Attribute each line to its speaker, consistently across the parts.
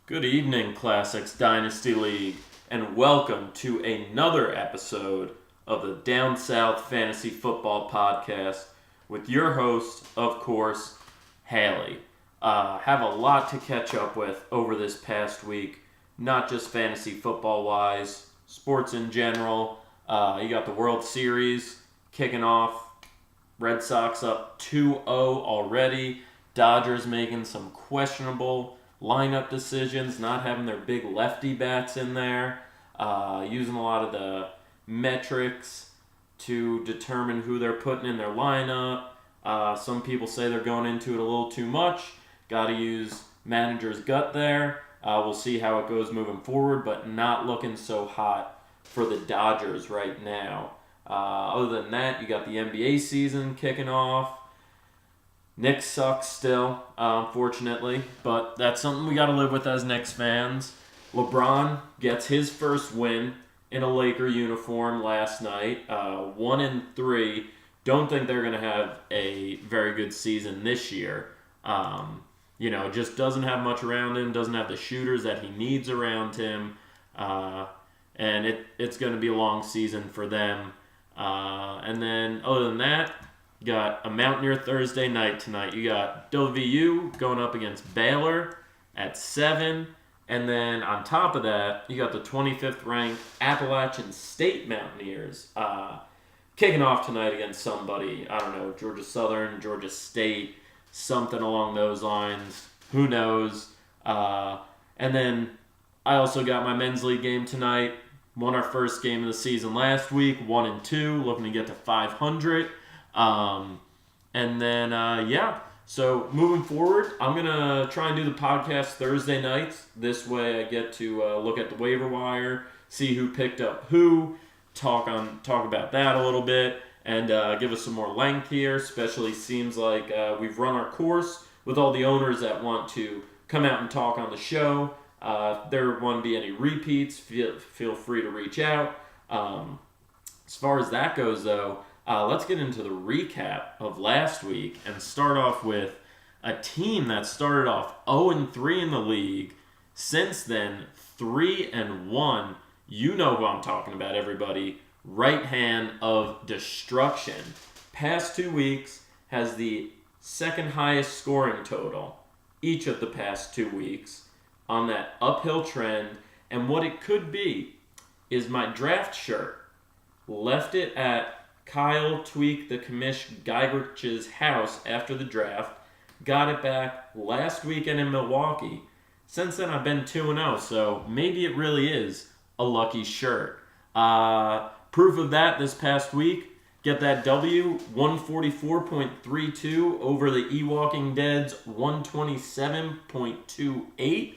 Speaker 1: Good evening, Classics Dynasty League, and welcome to another episode of the Down South Fantasy Football Podcast with your host, of course, Haley. Have a lot to catch up with over this past week, not just fantasy football-wise, sports in general. You got the World Series kicking off. Red Sox up 2-0 already. Dodgers making some questionable lineup decisions, not having their big lefty bats in there, using a lot of the metrics to determine who they're putting in their lineup. Some people say they're going into it a little too much. Got to use manager's gut there. We'll see how it goes moving forward, but not looking so hot for the Dodgers right now. Other than that, you got the NBA season kicking off. Knicks suck still, unfortunately, but that's something we got to live with as Knicks fans. LeBron gets his first win in a Laker uniform last night, 1-3. Don't think they're going to have a very good season this year. Just doesn't have much around him, doesn't have the shooters that he needs around him, and it's going to be a long season for them. And then, other than that, you got a Mountaineer Thursday night tonight. You got WVU going up against Baylor at 7. And then on top of that, you got the 25th ranked Appalachian State Mountaineers kicking off tonight against somebody. I don't know, Georgia Southern, Georgia State, something along those lines. Who knows? And then I also got my men's league game tonight. Won our first game of the season last week, 1-2, looking to get to 500. So moving forward, I'm going to try and do the podcast Thursday nights. This way I get to look at the waiver wire, see who picked up who, talk about that a little bit, and give us some more length here. Especially seems like we've run our course with all the owners that want to come out and talk on the show. If there want to be any repeats, feel free to reach out. As far as that goes, though, let's get into the recap of last week and start off with a team that started off 0-3 in the league. Since then, 3-1. You know who I'm talking about, everybody. Right Hand of Destruction. Past 2 weeks has the second highest scoring total each of the past 2 weeks on that uphill trend. And what it could be is my draft shirt. Left it at Kyle Tweak the Commish Geigrich's house after the draft. Got it back last weekend in Milwaukee. Since then, I've been 2-0, so maybe it really is a lucky shirt. Proof of that this past week. Get that W, 144.32 over the E-Walking Dead's 127.28.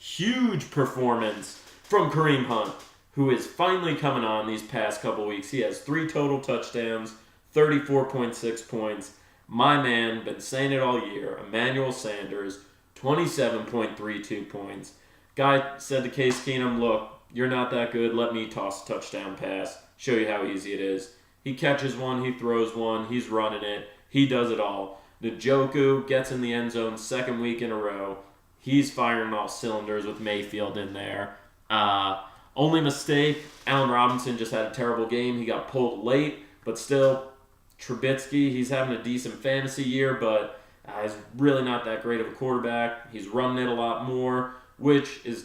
Speaker 1: Huge performance from Kareem Hunt, who is finally coming on these past couple weeks. He has 3 total touchdowns, 34.6 points. My man, been saying it all year, Emmanuel Sanders, 27.32 points. Guy said to Case Keenum, look, you're not that good. Let me toss a touchdown pass, show you how easy it is. He catches one, he throws one, he's running it. He does it all. Njoku gets in the end zone second week in a row. He's firing all cylinders with Mayfield in there. Only mistake, Allen Robinson just had a terrible game. He got pulled late, but still, Trubisky, he's having a decent fantasy year, but he's really not that great of a quarterback. He's running it a lot more, which is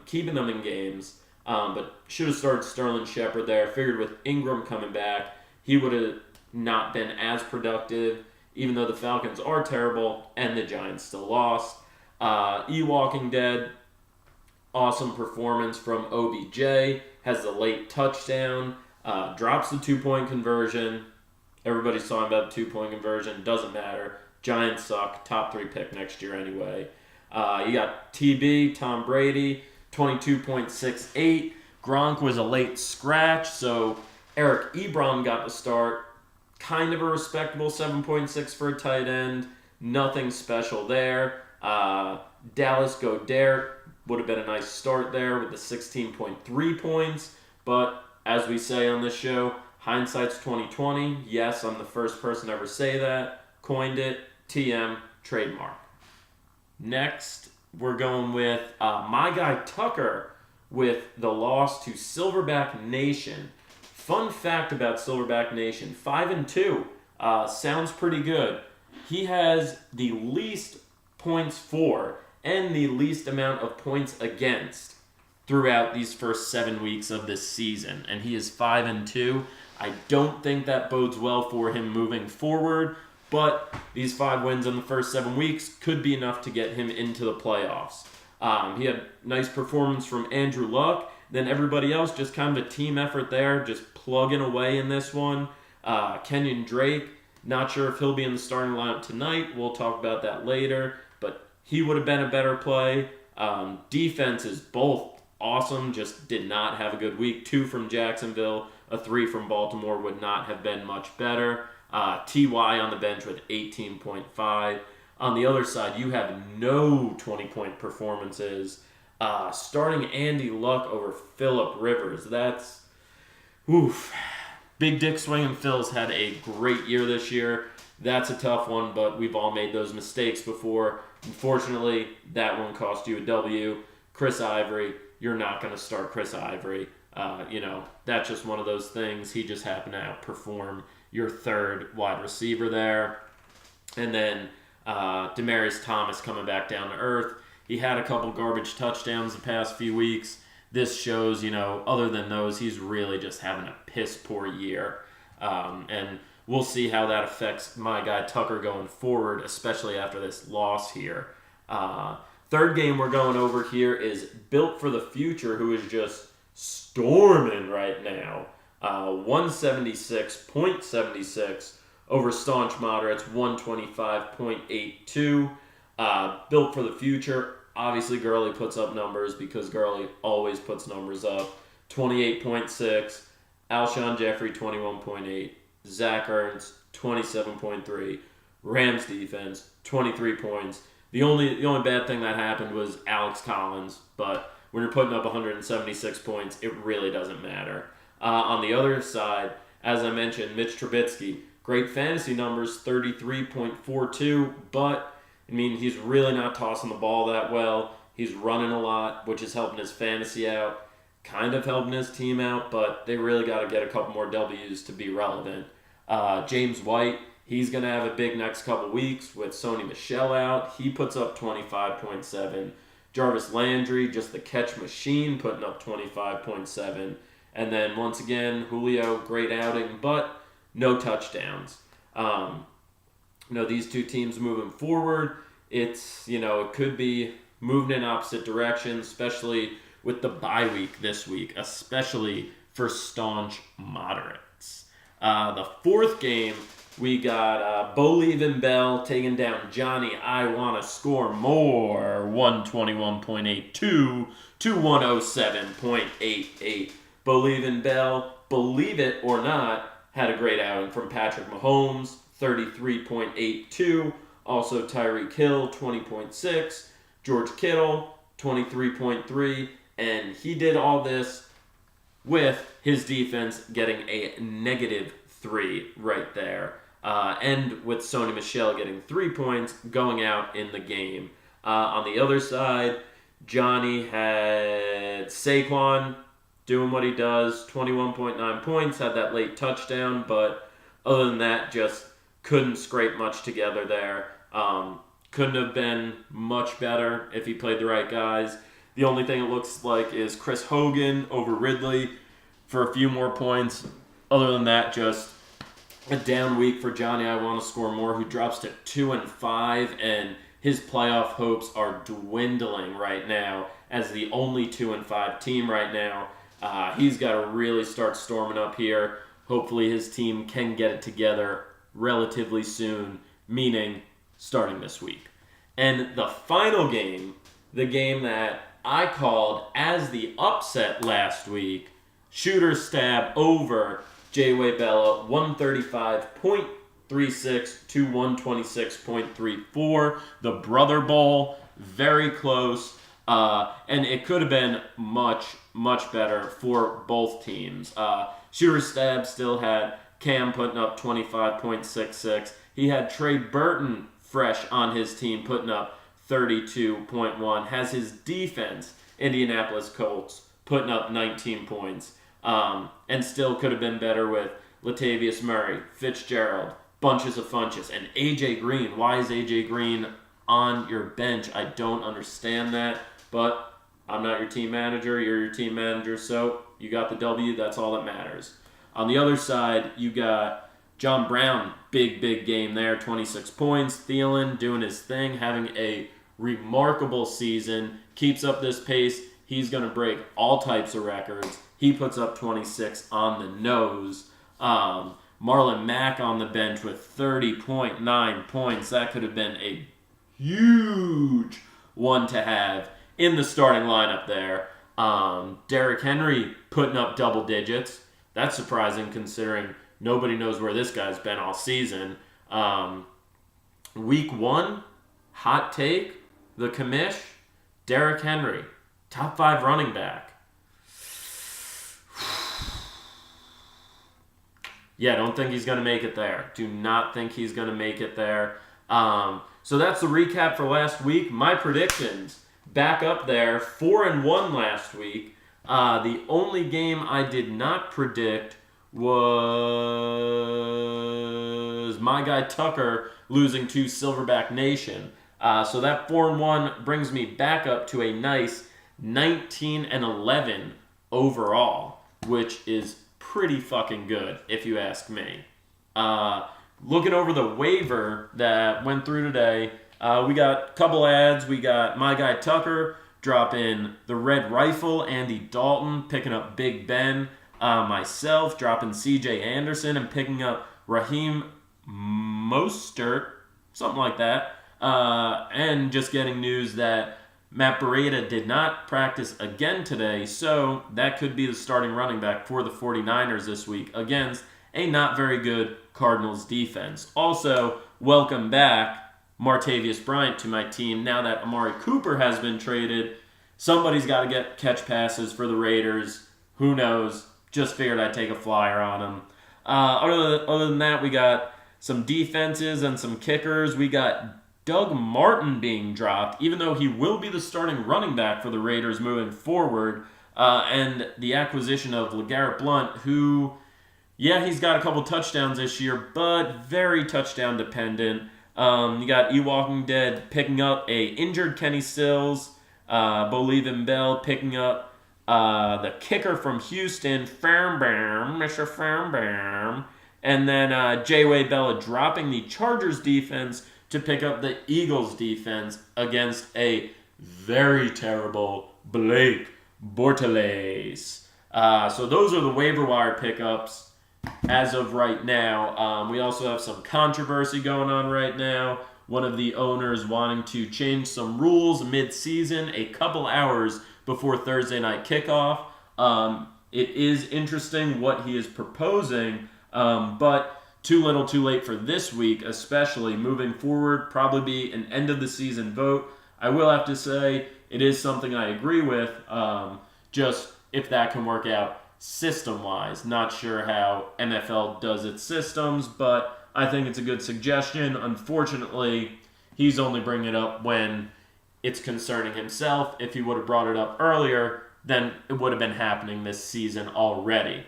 Speaker 1: keeping them in games. But should have started Sterling Shepard there. Figured with Ingram coming back, he would have not been as productive, even though the Falcons are terrible and the Giants still lost. E-Walking Dead, awesome performance from OBJ, has the late touchdown, drops the 2-point conversion. Everybody's talking about the 2-point conversion. Doesn't matter. Giants suck. Top 3 pick next year anyway. You got TB, Tom Brady, 22.68. Gronk was a late scratch, so Eric Ebron got the start. Kind of a respectable 7.6 for a tight end. Nothing special there. Dallas Goedert would have been a nice start there with the 16.3 points. But as we say on this show, Hindsight's 2020. Yes, I'm the first person to ever say that. Coined it. TM, trademark. Next, we're going with my guy Tucker with the loss to Silverback Nation. Fun fact about Silverback Nation, 5-2. Sounds pretty good. He has the least points for and the least amount of points against throughout these first 7 weeks of this season. And he is 5-2. I don't think that bodes well for him moving forward, but these 5 wins in the first 7 weeks could be enough to get him into the playoffs. He had nice performance from Andrew Luck. Then everybody else, just kind of a team effort there, just plugging away in this one. Kenyon Drake, not sure if he'll be in the starting lineup tonight. We'll talk about that later, but he would have been a better play. Defense is both awesome, just did not have a good week. 2 from Jacksonville, a 3 from Baltimore would not have been much better. T.Y. on the bench with 18.5. On the other side, you have no 20-point performances. Starting Andy Luck over Phillip Rivers. That's, oof. Big Dick Swinging Phil's had a great year this year. That's a tough one, but we've all made those mistakes before. Unfortunately, that one cost you a W. Chris Ivory, you're not going to start Chris Ivory. That's just one of those things. He just happened to outperform your third wide receiver there. And then Demaryius Thomas coming back down to earth. He had a couple garbage touchdowns the past few weeks. This shows, other than those, he's really just having a piss-poor year. And we'll see how that affects my guy Tucker going forward, especially after this loss here. Third game we're going over here is Built for the Future, who is just storming right now. 176.76 over Staunch Moderates, 125.82. Built for the Future. Obviously, Gurley puts up numbers because Gurley always puts numbers up. 28.6. Alshon Jeffrey, 21.8. Zach Ertz, 27.3. Rams defense, 23 points. The only bad thing that happened was Alex Collins, but when you're putting up 176 points, it really doesn't matter. On the other side, as I mentioned, Mitch Trubisky, great fantasy numbers, 33.42, but he's really not tossing the ball that well. He's running a lot, which is helping his fantasy out, kind of helping his team out, but they really got to get a couple more W's to be relevant. James White, he's going to have a big next couple weeks with Sony Michel out. He puts up 25.7. Jarvis Landry, just the catch machine, putting up 25.7. And then, once again, Julio, great outing, but no touchdowns. These two teams moving forward, it could be moving in opposite directions, especially with the bye week this week, especially for Staunch Moderates. The fourth game, we got Bo Leavin Bell taking down Johnny I Wanna Score More, 121.82 to 107.88. Bo Leavin Bell, believe it or not, had a great outing from Patrick Mahomes, 33.82. Also Tyreek Hill, 20.6. George Kittle, 23.3. And he did all this with his defense getting a -3 right there. And with Sony Michel getting 3 points going out in the game. On the other side, Johnny had Saquon doing what he does, 21.9 points, had that late touchdown, but other than that, just couldn't scrape much together there. Couldn't have been much better if he played the right guys. The only thing it looks like is Chris Hogan over Ridley for a few more points. Other than that, just a down week for Johnny I Want to Score More, who drops to 2-5, and his playoff hopes are dwindling right now as the only 2-5 team right now. He's got to really start storming up here. Hopefully his team can get it together relatively soon, meaning starting this week. And the final game, the game that I called as the upset last week, Shooter Stab over J-Way Bella, 135.36 to 126.34. The Brother Bowl, very close. And it could have been much, much better for both teams. Shooter Stab still had Cam putting up 25.66. He had Trey Burton fresh on his team putting up 32.1. Has his defense, Indianapolis Colts, putting up 19 points. And still could have been better with Latavius Murray, Fitzgerald, bunches of funches, and AJ Green. Why is AJ Green on your bench? I don't understand that, but I'm not your team manager. You're your team manager, so you got the W. That's all that matters. On the other side, you got John Brown, big game there, 26 points. Thielen doing his thing, having a remarkable season. Keeps up this pace, he's going to break all types of records. He puts up 26 on the nose. Marlon Mack on the bench with 30.9 points. That could have been a huge one to have in the starting lineup there. Derrick Henry putting up double digits. That's surprising considering nobody knows where this guy's been all season. Week 1, hot take, the commish, Derrick Henry, top 5 running back. Yeah, don't think he's going to make it there. Do not think he's going to make it there. So that's the recap for last week. My predictions back up there, 4-1 last week. The only game I did not predict was my guy Tucker losing to Silverback Nation. So that 4-1 brings me back up to a nice 19-11 overall, which is pretty fucking good, if you ask me. Looking over the waiver that went through today, we got a couple ads. We got my guy Tucker dropping the Red Rifle, Andy Dalton picking up Big Ben, myself dropping CJ Anderson and picking up Raheem Mostert, something like that, and just getting news that Matt Breida did not practice again today, so that could be the starting running back for the 49ers this week against a not very good Cardinals defense. Also, welcome back Martavius Bryant to my team. Now that Amari Cooper has been traded, somebody's got to catch passes for the Raiders. Who knows? Just figured I'd take a flyer on him. Other than that, we got some defenses and some kickers. We got Doug Martin being dropped, even though he will be the starting running back for the Raiders moving forward, and the acquisition of LeGarrette Blount, who, yeah, he's got a couple touchdowns this year, but very touchdown dependent. You got E-Walking Dead picking up a injured Kenny Stills, Bolivin Bell picking up the kicker from Houston, Mr. Fairbairn, and then J-Way Bella dropping the Chargers defense to pick up the Eagles defense against a very terrible Blake Bortles. So those are the waiver wire pickups as of right now. We also have some controversy going on right now. One of the owners wanting to change some rules mid-season, a couple hours before Thursday night kickoff. It is interesting what he is proposing, but too little too late for this week, especially moving forward, probably be an end-of-the-season vote. I will have to say it is something I agree with, just if that can work out system-wise. Not sure how NFL does its systems, but I think it's a good suggestion. Unfortunately, he's only bringing it up when it's concerning himself. If he would have brought it up earlier, then it would have been happening this season already.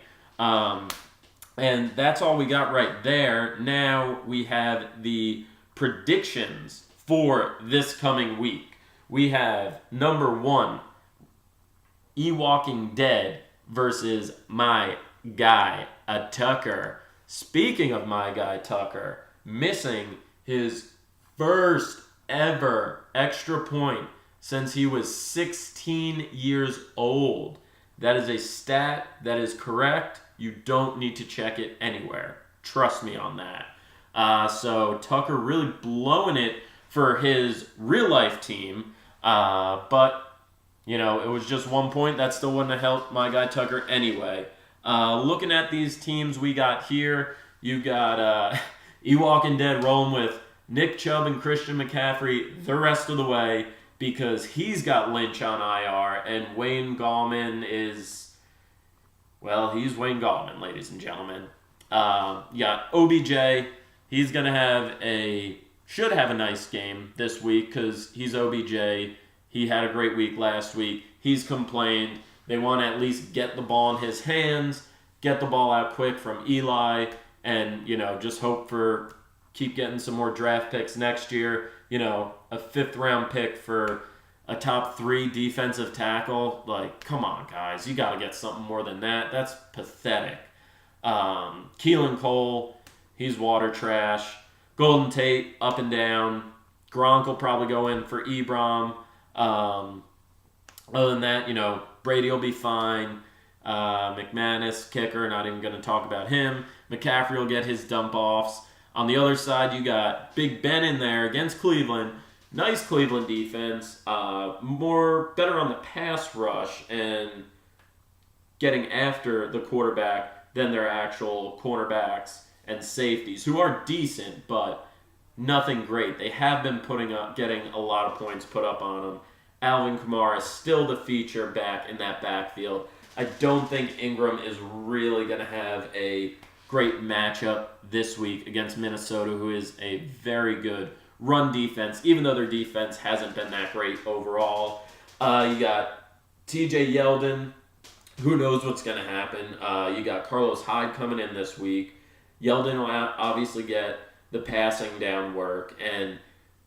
Speaker 1: And that's all we got right there. Now we have the predictions for this coming week. We have number 1, E-Walking Dead versus my guy, Tucker. Speaking of my guy, Tucker, missing his first ever extra point since he was 16 years old. That is a stat that is correct. You don't need to check it anywhere. Trust me on that. So Tucker really blowing it for his real-life team. But, you know, it was just 1 point. That still wouldn't have helped my guy Tucker anyway. Looking at these teams we got here, you got E-Walking Dead rolling with Nick Chubb and Christian McCaffrey the rest of the way because he's got Lynch on IR, and Wayne Gallman is, well, he's Wayne Gallman, ladies and gentlemen. OBJ, he's going to should have a nice game this week because he's OBJ. He had a great week last week. He's complained. They want to at least get the ball in his hands, get the ball out quick from Eli, and, just keep getting some more draft picks next year. A 5th-round pick for a top 3 defensive tackle. Like, come on, guys. You got to get something more than that. That's pathetic. Keelan Cole, he's water trash. Golden Tate, up and down. Gronk will probably go in for Ebron. Other than that, Brady will be fine. McManus, kicker, not even going to talk about him. McCaffrey will get his dump-offs. On the other side, you got Big Ben in there against Cleveland. Nice Cleveland defense. Better on the pass rush and getting after the quarterback than their actual cornerbacks and safeties, who are decent, but nothing great. They have been getting a lot of points put up on them. Alvin Kamara is still the feature back in that backfield. I don't think Ingram is really going to have a great matchup this week against Minnesota, who is a very good run defense, even though their defense hasn't been that great overall. You got TJ Yeldon. Who knows what's going to happen? You got Carlos Hyde coming in this week. Yeldon will obviously get the passing down work, and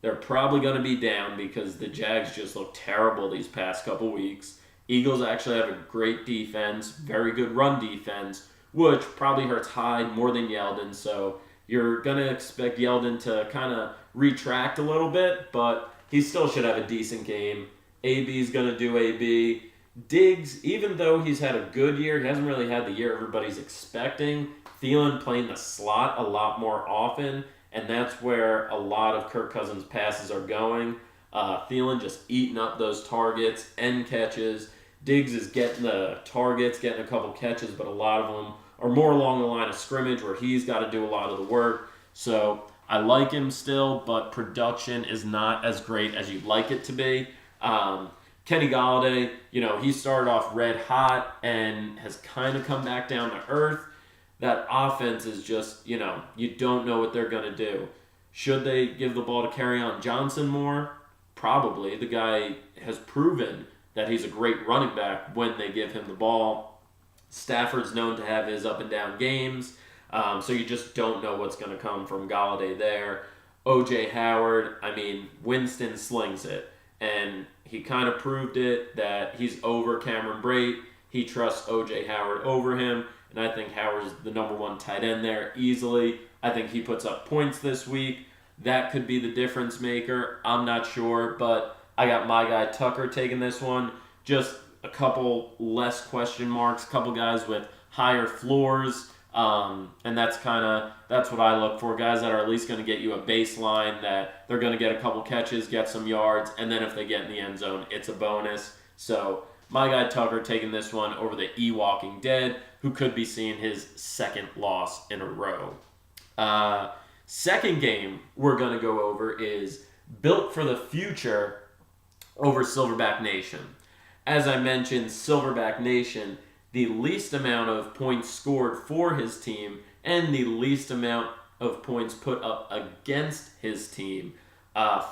Speaker 1: they're probably going to be down because the Jags just look terrible these past couple weeks. Eagles actually have a great defense, very good run defense, which probably hurts Hyde more than Yeldon. So you're going to expect Yeldon to kind of retract a little bit, but he still should have a decent game. AB's going to do AB. Diggs, even though he's had a good year, he hasn't really had the year everybody's expecting. Thielen playing the slot a lot more often, and that's where a lot of Kirk Cousins' passes are going. Thielen just eating up those targets and catches. Diggs is getting the targets, getting a couple catches, but a lot of them are more along the line of scrimmage where he's got to do a lot of the work. So I like him still, but production is not as great as you'd like it to be. Kenny Golladay, he started off red hot and has kind of come back down to earth. That offense is just, you don't know what they're going to do. Should they give the ball to Kerryon Johnson more? Probably. The guy has proven that he's a great running back when they give him the ball. Stafford's known to have his up and down games, so you just don't know what's going to come from Golladay there. O.J. Howard, Winston slings it, and he kind of proved it that he's over Cameron Brate. He trusts O.J. Howard over him, and I think Howard's the number 1 tight end there easily. I think he puts up points this week. That could be the difference maker. I'm not sure, but I got my guy Tucker taking this one. Just a couple less question marks, a couple guys with higher floors, and that's what I look for. Guys that are at least going to get you a baseline, that they're going to get a couple catches, get some yards, and then if they get in the end zone, it's a bonus. So my guy Tucker taking this one over the E-Walking Dead, who could be seeing his second loss in a row. Second game we're going to go over is Built for the Future over Silverback Nation. As I mentioned, Silverback Nation, the least amount of points scored for his team and the least amount of points put up against his team.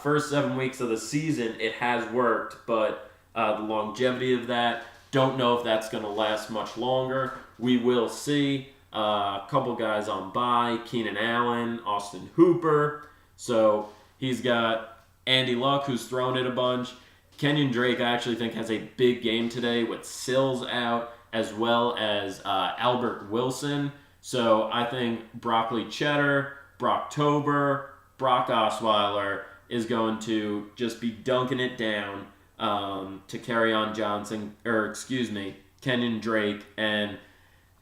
Speaker 1: First 7 weeks of the season, it has worked, but the longevity of that, don't know if that's going to last much longer. We will see. A couple guys on bye, Keenan Allen, Austin Hooper. So he's got Andy Luck, who's thrown it a bunch. Kenyon Drake, I actually think, has a big game today with Sills out, as well as Albert Wilson. So I think Broccoli Cheddar, Brocktober, Brock Osweiler is going to just be dunking it down to Kerryon Johnson, Kenyon Drake, and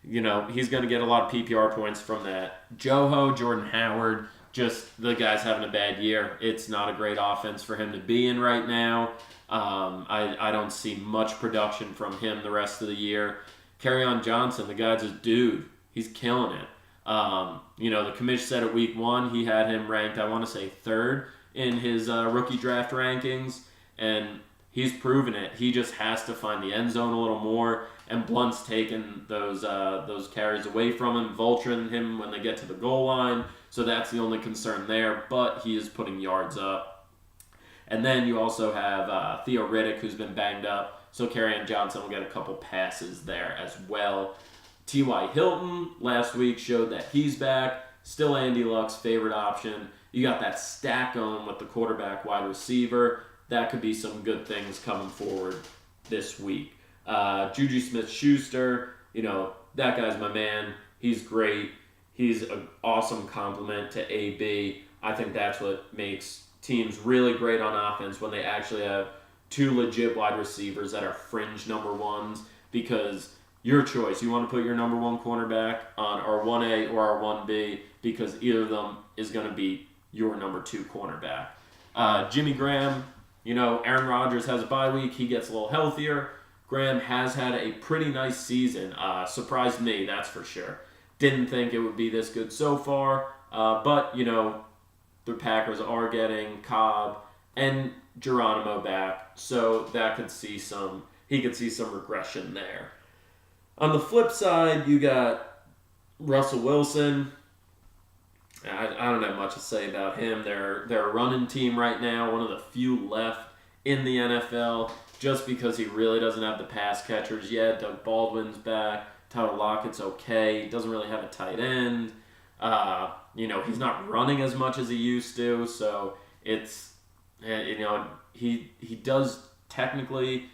Speaker 1: he's going to get a lot of PPR points from that. Jordan Howard, just the guy's having a bad year. It's not a great offense for him to be in right now. I don't see much production from him the rest of the year. Kerryon Johnson, the guy's a dude. He's killing it. The commission said at week 1 he had him ranked, I want to say 3rd in his rookie draft rankings. and he's proven it. He just has to find the end zone a little more, and Blunt's taking those carries away from him, vulturing him when they get to the goal line. So that's the only concern there, but he is putting yards up. And then you also have Theo Riddick, who's been banged up, so Kerryon Johnson will get a couple passes there as well. T.Y. Hilton last week showed that he's back. Still Andy Luck's favorite option. You got that stack going with the quarterback wide receiver. That could be some good things coming forward this week. Juju Smith-Schuster, that guy's my man. He's great. He's an awesome complement to AB. I think that's what makes teams really great on offense when they actually have two legit wide receivers that are fringe number ones, because your choice. You want to put your number one cornerback on R1A or R1B because either of them is going to be your number two cornerback. Jimmy Graham, Aaron Rodgers has a bye week. He gets a little healthier. Graham has had a pretty nice season. Surprised me, that's for sure. Didn't think it would be this good so far. But, the Packers are getting Cobb and Geronimo back. So he could see some regression there. On the flip side, you got Russell Wilson. I don't have much to say about him. They're a running team right now, one of the few left in the NFL, just because he really doesn't have the pass catchers yet. Doug Baldwin's back. Tyler Lockett's okay. He doesn't really have a tight end. He's not running as much as he used to, so it's, he does technically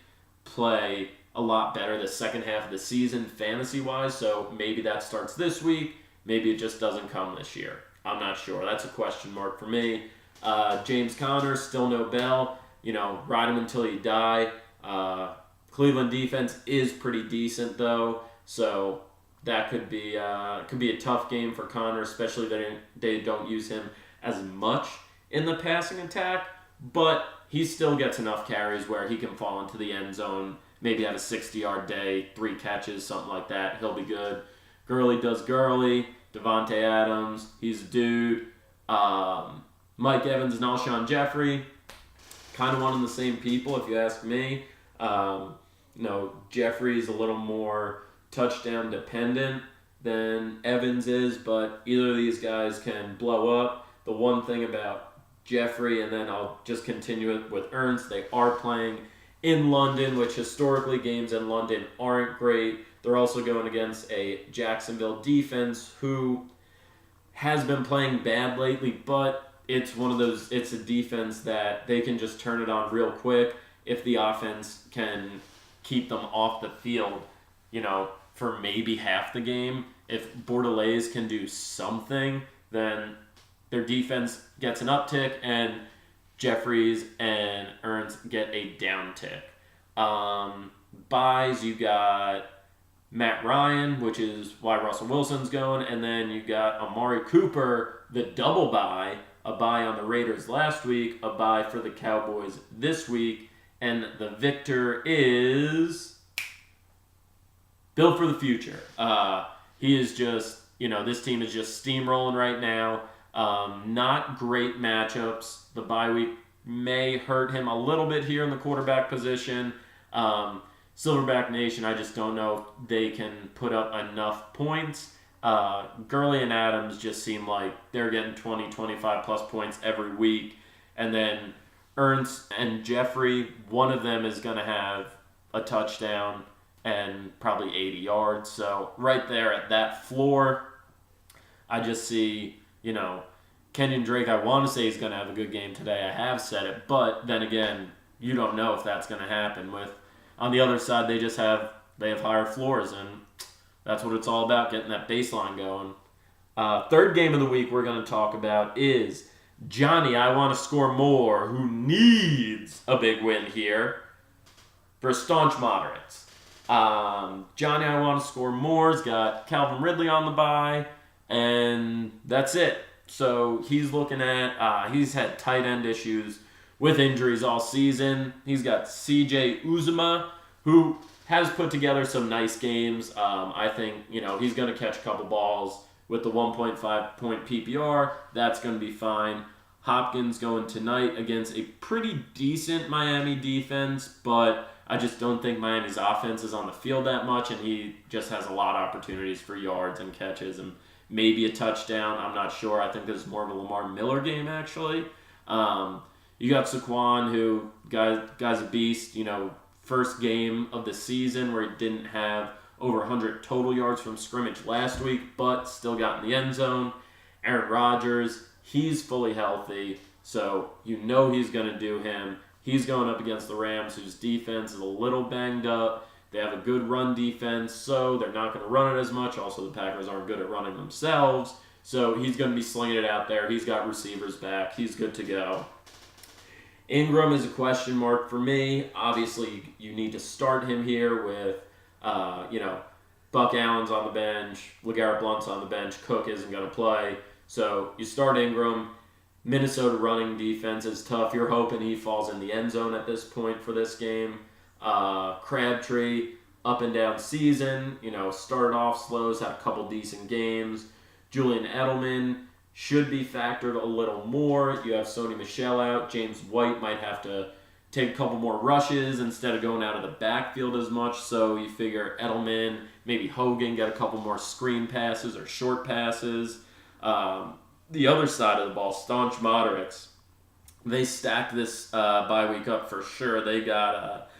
Speaker 1: play a lot better the second half of the season fantasy-wise, so maybe that starts this week. Maybe it just doesn't come this year. I'm not sure. That's a question mark for me. James Conner, still no bell. Ride him until you die. Cleveland defense is pretty decent, though, so that could be a tough game for Conner, especially that they don't use him as much in the passing attack, but he still gets enough carries where he can fall into the end zone, maybe have a 60-yard day, 3 catches, something like that. He'll be good. Gurley does Gurley. Devontae Adams, he's a dude. Mike Evans and Alshon Jeffrey, kind of one of the same people, if you ask me. Jeffrey's a little more touchdown dependent than Evans is, but either of these guys can blow up. The one thing about Jeffrey, and then I'll just continue it with Ernst, they are playing in London, which historically games in London aren't great. They're also going against a Jacksonville defense who has been playing bad lately, but it's a defense that they can just turn it on real quick if the offense can keep them off the field, for maybe half the game. If Bordelais can do something, then their defense gets an uptick and Jeffries and Ernst get a downtick. Buys, you got Matt Ryan, which is why Russell Wilson's going, and then you got Amari Cooper, the double bye, a bye on the Raiders last week, a bye for the Cowboys this week, and the victor is built for the future. He is just, this team is just steamrolling right now. Not great matchups. The bye week may hurt him a little bit here in the quarterback position. Silverback Nation, I just don't know if they can put up enough points. Gurley and Adams just seem like they're getting 20, 25 plus points every week. And then Ernst and Jeffrey, one of them is going to have a touchdown and probably 80 yards. So right there at that floor, I just see, Kenyon Drake, I want to say he's going to have a good game today. I have said it. But then again, you don't know if that's going to happen. On the other side, they have higher floors, and that's what it's all about, getting that baseline going. Third game of the week we're going to talk about is Johnny, I want to score more, who needs a big win here for staunch moderates. Johnny, I want to score more's got Calvin Ridley on the bye, and that's it. So he's looking at, he's had tight end issues with injuries all season. He's got CJ Uzomah, who has put together some nice games. I think, he's going to catch a couple balls with the 1.5 point PPR. That's going to be fine. Hopkins going tonight against a pretty decent Miami defense, but I just don't think Miami's offense is on the field that much, and he just has a lot of opportunities for yards and catches and maybe a touchdown. I'm not sure. I think this is more of a Lamar Miller game, actually. You got Saquon, who guy's a beast. First game of the season where he didn't have over 100 total yards from scrimmage last week, but still got in the end zone. Aaron Rodgers, he's fully healthy, so he's going to do him. He's going up against the Rams, whose defense is a little banged up. They have a good run defense, so they're not going to run it as much. Also, the Packers aren't good at running themselves, so he's going to be slinging it out there. He's got receivers back. He's good to go. Ingram is a question mark for me. Obviously, you need to start him here with, Buck Allen's on the bench, LeGarrette Blount's on the bench, Cook isn't going to play. So you start Ingram. Minnesota running defense is tough. You're hoping he falls in the end zone at this point for this game. Crabtree, up and down season. Started off slow, had a couple decent games. Julian Edelman should be factored a little more. You have Sony Michel out. James White might have to take a couple more rushes instead of going out of the backfield as much. So you figure Edelman, maybe Hogan, get a couple more screen passes or short passes. The other side of the ball, staunch moderates. They stacked this bye week up for sure. They got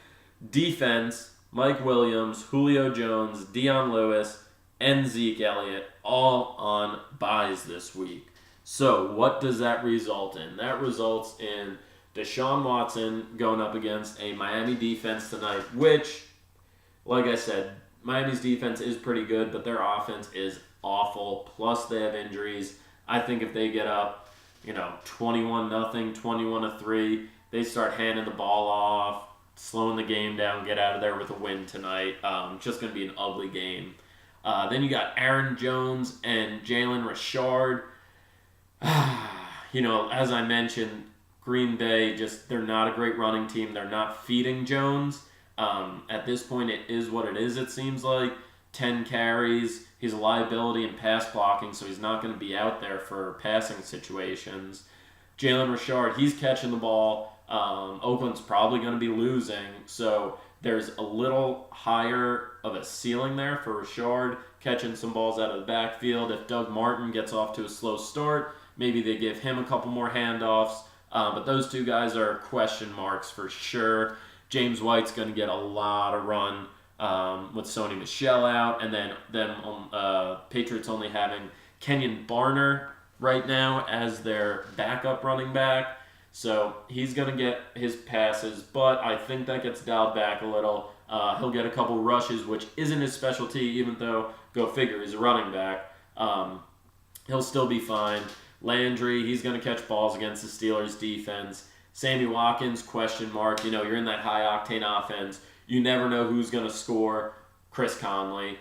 Speaker 1: defense, Mike Williams, Julio Jones, Dion Lewis, and Zeke Elliott all on byes this week. So what does that result in? That results in Deshaun Watson going up against a Miami defense tonight, which, like I said, Miami's defense is pretty good, but their offense is awful. Plus they have injuries. I think if they get up, 21-0, 21-3, they start handing the ball off, slowing the game down, get out of there with a win tonight. Just going to be an ugly game. Then you got Aaron Jones and Jalen Richard. As I mentioned, Green Bay, they're not a great running team. They're not feeding Jones. At this point, it is what it is, it seems like. 10 carries. He's a liability in pass blocking, so he's not going to be out there for passing situations. Jalen Richard, he's catching the ball. Oakland's probably going to be losing, so there's a little higher of a ceiling there for Richard, catching some balls out of the backfield. If Doug Martin gets off to a slow start, maybe they give him a couple more handoffs. But those two guys are question marks for sure. James White's going to get a lot of run with Sony Michel out, and then Patriots only having Kenyon Barner right now as their backup running back. So he's going to get his passes, but I think that gets dialed back a little. He'll get a couple rushes, which isn't his specialty, even though, go figure, he's a running back. He'll still be fine. Landry, he's going to catch balls against the Steelers' defense. Sammy Watkins, question mark. You're in that high-octane offense. You never know who's going to score. Chris Conley.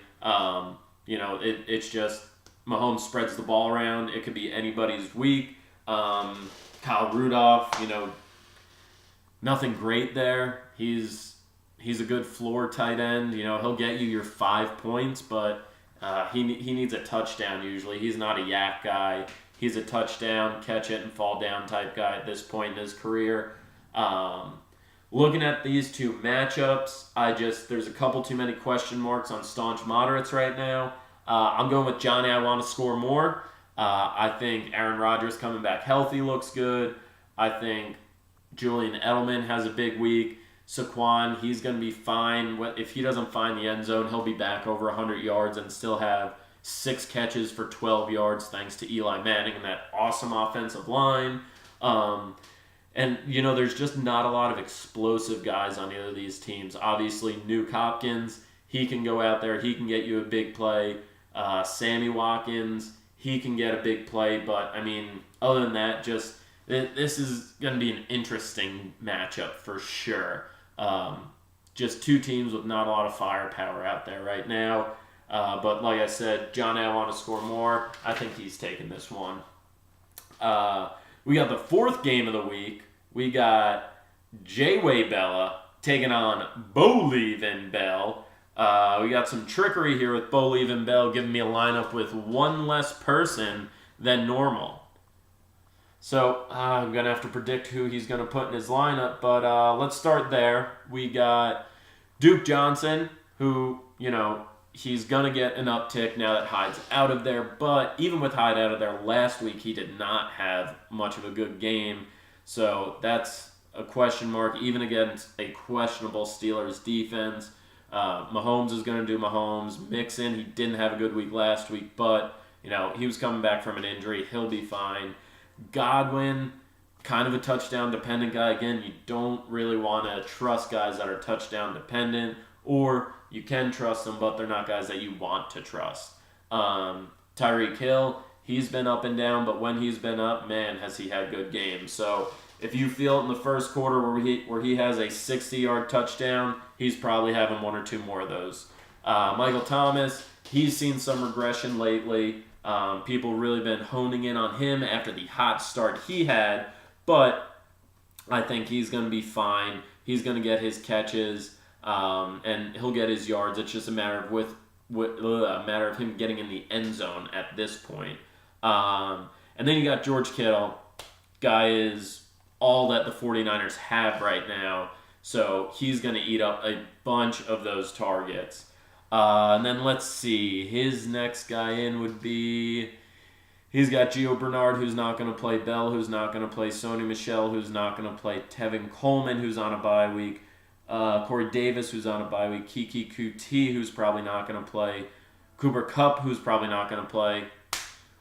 Speaker 1: It's just Mahomes spreads the ball around. It could be anybody's week. Kyle Rudolph, nothing great there. He's a good floor tight end. He'll get you your 5 points, but he needs a touchdown usually. He's not a yak guy. He's a touchdown, catch it, and fall down type guy at this point in his career. Looking at these two matchups, there's a couple too many question marks on staunch moderates right now. I'm going with Johnny. I want to score more. I think Aaron Rodgers coming back healthy looks good. I think Julian Edelman has a big week. Saquon, he's going to be fine. If he doesn't find the end zone, he'll be back over 100 yards and still have 6 catches for 12 yards thanks to Eli Manning and that awesome offensive line. There's just not a lot of explosive guys on either of these teams. Obviously, Nuke Hopkins, he can go out there. He can get you a big play. Sammy Watkins, he can get a big play. But, other than that, this is going to be an interesting matchup for sure. Just two teams with not a lot of firepower out there right now. But like I said, Johnny, I want to score more. I think he's taking this one. We got the fourth game of the week. We got J-Way Bella taking on Bo Leavin' Bell. We got some trickery here with Bo Leavin' Bell giving me a lineup with one less person than normal. So I'm going to have to predict who he's going to put in his lineup, but let's start there. We got Duke Johnson, who, he's going to get an uptick now that Hyde's out of there, but even with Hyde out of there last week, he did not have much of a good game, so that's a question mark, even against a questionable Steelers defense. Mahomes is going to do Mahomes. Mixon, he didn't have a good week last week, but, he was coming back from an injury. He'll be fine. Godwin, kind of a touchdown-dependent guy. Again, you don't really want to trust guys that are touchdown-dependent, or you can trust them, but they're not guys that you want to trust. Tyreek Hill, he's been up and down, but when he's been up, man, has he had good games. So if you feel it in the first quarter where he has a 60-yard touchdown, he's probably having one or two more of those. Michael Thomas, he's seen some regression lately. People really been honing in on him after the hot start he had, but I think he's going to be fine. He's going to get his catches, and he'll get his yards. It's just a matter of him getting in the end zone at this point. And then you got George Kittle. Guy is all that the 49ers have right now, so he's going to eat up a bunch of those targets. And then let's see. His next guy in would be... He's got Gio Bernard, who's not going to play. Bell, who's not going to play. Sony Michel, who's not going to play. Tevin Coleman, who's on a bye week. Corey Davis, who's on a bye week. Kiki Kuti, who's probably not going to play. Cooper Kupp, who's probably not going to play.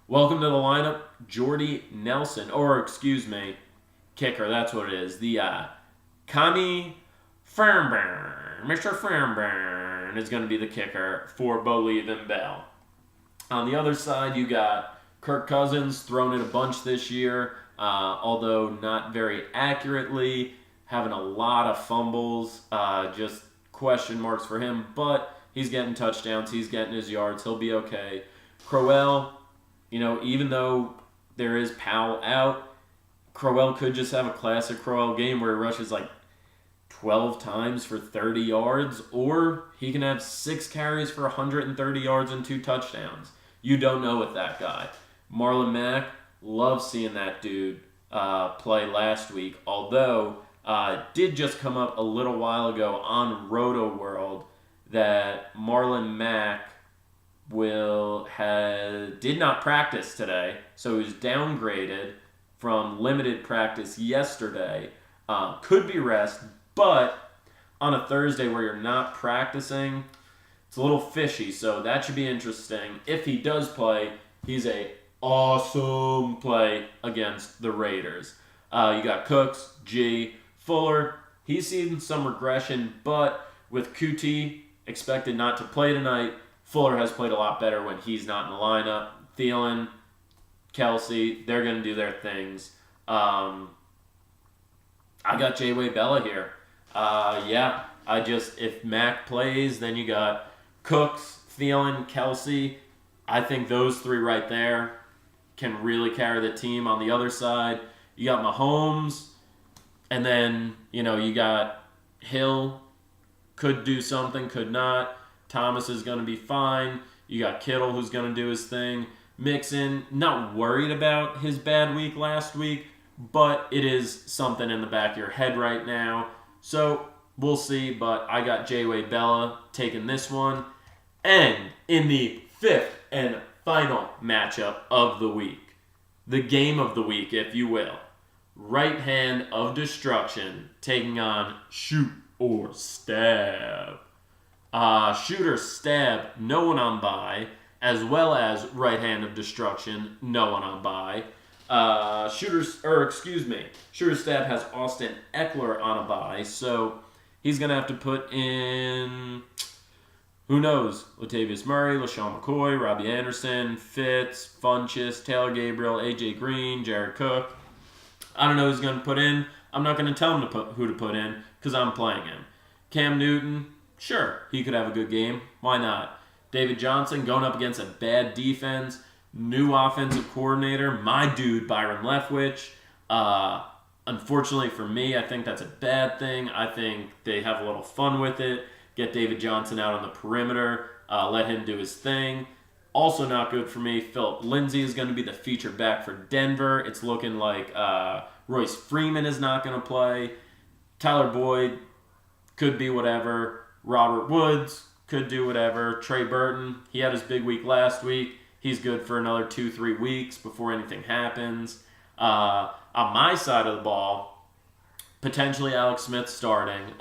Speaker 1: Welcome to the lineup, Jordy Nelson. Or, excuse me, kicker, that's what it is. The Connie Fernburn. Mr. Fernburn is going to be the kicker for Bo Leavin-Bell. On the other side, you got Kirk Cousins thrown in a bunch this year, although not very accurately, having a lot of fumbles, just question marks for him, but he's getting touchdowns, he's getting his yards, he'll be okay. Crowell, even though there is Powell out, Crowell could just have a classic Crowell game where he rushes like 12 times for 30 yards, or he can have 6 carries for 130 yards and 2 touchdowns. You don't know with that guy. Marlon Mack, love seeing that dude play last week, although did just come up a little while ago on Roto World that Marlon Mack did not practice today, so he was downgraded from limited practice yesterday. Could be rest, but on a Thursday where you're not practicing, it's a little fishy, so that should be interesting. If he does play, he's a awesome play against the Raiders. You got Cooks, G, Fuller. He's seen some regression, but with QT expected not to play tonight, Fuller has played a lot better when he's not in the lineup. Thielen, Kelsey, they're going to do their things. I got J-Way Bella here. If Mac plays, then you got Cooks, Thielen, Kelsey. I think those three right there can really carry the team. On the other side, you got Mahomes, and then, you got Hill, could do something, could not. Thomas is going to be fine. You got Kittle, who's going to do his thing. Mixon, not worried about his bad week last week, but it is something in the back of your head right now. So we'll see, but I got J-Way Bella taking this one. And in the 5th and final matchup of the week, the game of the week, if you will, Right Hand of Destruction taking on Shoot or Stab. Shoot or Stab, no one on bye, as well as Right Hand of Destruction, no one on bye. Shoot or Stab has Austin Eckler on a bye, so he's going to have to put in, who knows, Latavius Murray, LaShawn McCoy, Robbie Anderson, Fitz, Funchess, Taylor Gabriel, A.J. Green, Jared Cook. I don't know who's going to put in. I'm not going to tell him who to put in because I'm playing him. Cam Newton, sure, he could have a good game. Why not? David Johnson going up against a bad defense. New offensive coordinator, my dude, Byron Leftwich. Unfortunately for me, I think that's a bad thing. I think they have a little fun with it. Get David Johnson out on the perimeter. Let him do his thing. Also not good for me. Philip Lindsay is going to be the feature back for Denver. It's looking like Royce Freeman is not going to play. Tyler Boyd could be whatever. Robert Woods could do whatever. Trey Burton, he had his big week last week. He's good for another 2-3 weeks before anything happens. On my side of the ball, potentially Alex Smith starting.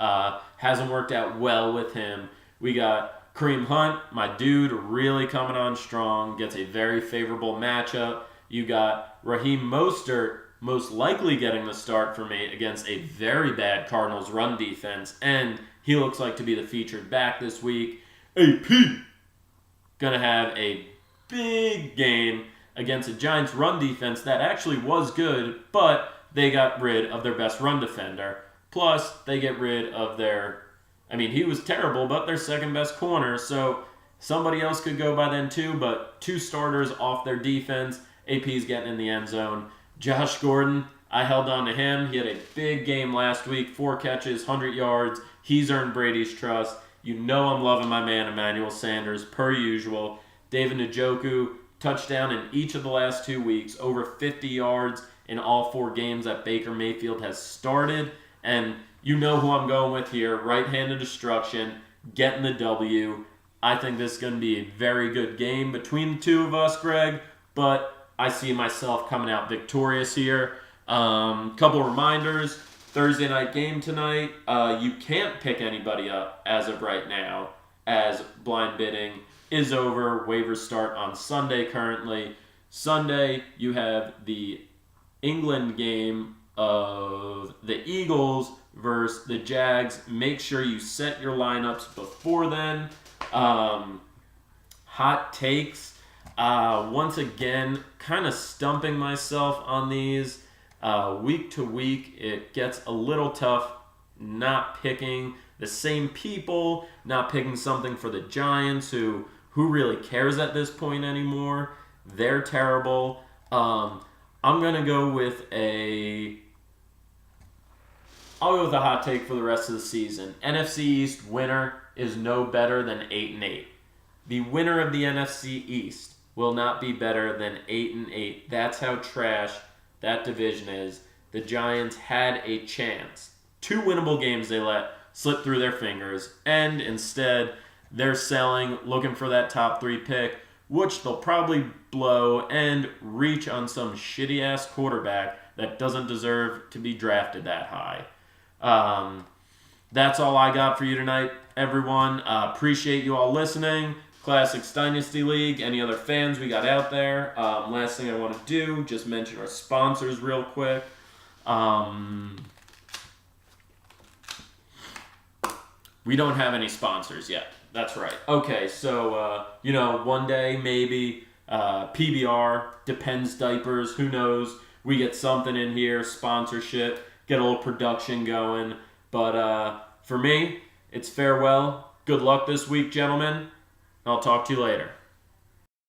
Speaker 1: Hasn't worked out well with him. We got Kareem Hunt, my dude, really coming on strong. Gets a very favorable matchup. You got Raheem Mostert, most likely getting the start for me against a very bad Cardinals run defense. And he looks like to be the featured back this week. AP gonna have a big game against a Giants run defense that actually was good, but they got rid of their best run defender. Plus, they get rid of he was terrible, but their second best corner, so somebody else could go by then too, but 2 starters off their defense. AP's getting in the end zone. Josh Gordon, I held on to him. He had a big game last week, 4 catches, 100 yards. He's earned Brady's trust. You know I'm loving my man Emmanuel Sanders, per usual. David Njoku, touchdown in each of the last 2 weeks, over 50 yards in all 4 games that Baker Mayfield has started. And you know who I'm going with here, right-handed destruction, getting the W. I think this is going to be a very good game between the two of us, Greg, but I see myself coming out victorious here. Couple reminders, Thursday night game tonight. You can't pick anybody up as of right now, as blind bidding is over. Waivers start on Sunday currently. Sunday, you have the England game of the Eagles versus the Jags. Make sure you set your lineups before then. Hot takes. Once again, kind of stumping myself on these. Week to week, it gets a little tough not picking the same people, not picking something for the Giants who really cares at this point anymore. They're terrible. I'm going to go with I'll go with a hot take for the rest of the season. NFC East winner is no better than 8-8. The winner of the NFC East will not be better than 8-8. That's how trash that division is. The Giants had a chance. 2 winnable games they let slip through their fingers, and instead they're selling, looking for that top 3 pick, which they'll probably blow and reach on some shitty-ass quarterback that doesn't deserve to be drafted that high. That's all I got for you tonight, everyone. Appreciate you all listening. Classics Dynasty League, any other fans we got out there. Last thing I want to do, just mention our sponsors real quick. We don't have any sponsors yet. That's right. Okay, so, one day maybe PBR, Depends Diapers, who knows. We get something in here, sponsorship, get a little production going. But for me, it's farewell. Good luck this week, gentlemen. I'll talk to you later.